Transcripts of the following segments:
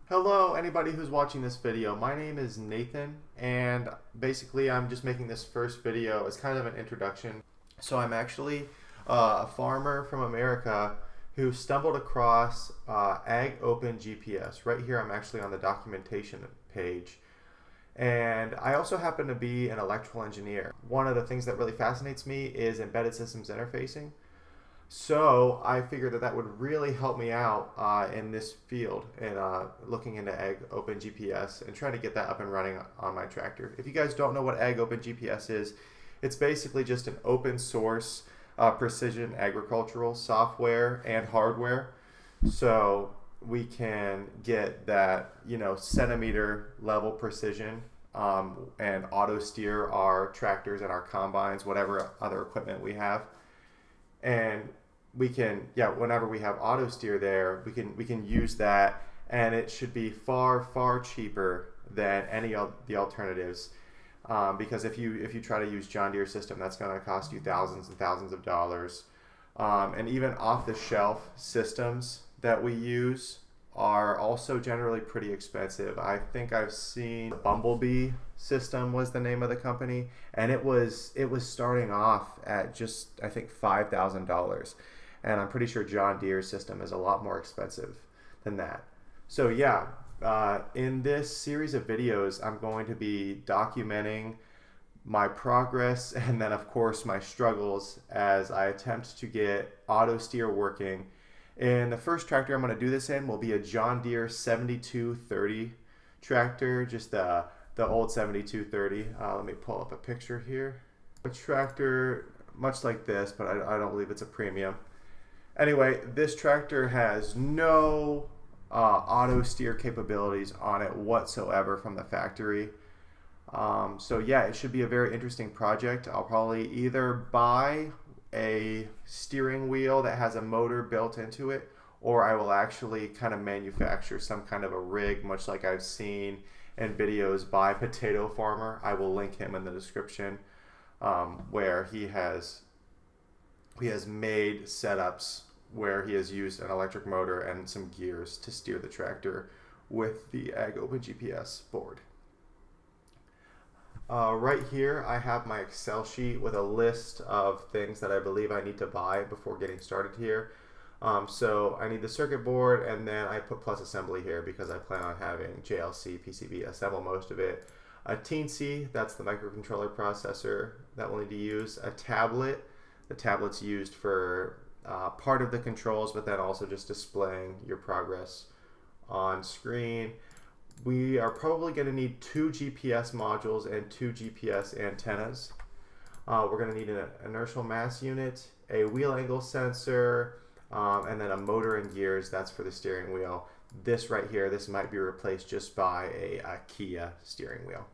Hello, anybody who's watching this video. My name is Nathan, and basically I'm just making this first video as kind of an introduction. So I'm actually a farmer from America who stumbled across AgOpenGPS. Right here I'm actually on the documentation page. And I also happen to be an electrical engineer. One of the things that really fascinates me is embedded systems interfacing. So I figured that would really help me out in this field and looking into AgOpenGPS and trying to get that up and running on my tractor. If you guys don't know what AgOpenGPS is, it's basically just an open source precision agricultural software and hardware. So we can get that, centimeter level precision and auto steer our tractors and our combines, whatever other equipment we have. And we can, whenever we have auto steer there, we can use that, and it should be far cheaper than any of the alternatives. Because if you try to use John Deere system, that's going to cost you thousands and thousands of dollars. And even off-the-shelf systems that we use are also generally pretty expensive. I think I've seen Bumblebee system was the name of the company, and it was starting off at just, I think, $5,000, and I'm pretty sure John Deere system is a lot more expensive than that. So in this series of videos I'm going to be documenting my progress and then of course my struggles as I attempt to get auto steer working. And the first tractor I'm going to do this in will be a John Deere 7230 tractor, just the old 7230. Let me pull up a picture here. A tractor much like this, but I don't believe it's a premium. Anyway, this tractor has no auto steer capabilities on it whatsoever from the factory. So it should be a very interesting project. I'll probably either buy a steering wheel that has a motor built into it, or I will actually kind of manufacture some kind of a rig, much like I've seen in videos by Potato Farmer. I will link him in the description, where he has made setups where he has used an electric motor and some gears to steer the tractor with the AgOpenGPS board. Right here I have my Excel sheet with a list of things that I believe I need to buy before getting started here. So I need the circuit board, and then I put plus assembly here because I plan on having JLC PCB assemble most of it. A Teensy, that's the microcontroller processor that we'll need to use. A tablet, the tablet's used for part of the controls, but then also just displaying your progress on screen. We are probably going to need 2 GPS modules and 2 GPS antennas. We're going to need an inertial mass unit, a wheel angle sensor, and then a motor and gears. That's for the steering wheel. This right here, this might be replaced just by a Kia steering wheel.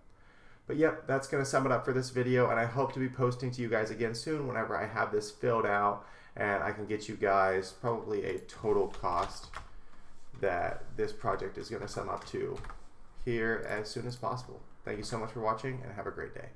But that's going to sum it up for this video, and I hope to be posting to you guys again soon whenever I have this filled out and I can get you guys probably a total cost that this project is going to sum up to here as soon as possible. Thank you so much for watching, and have a great day.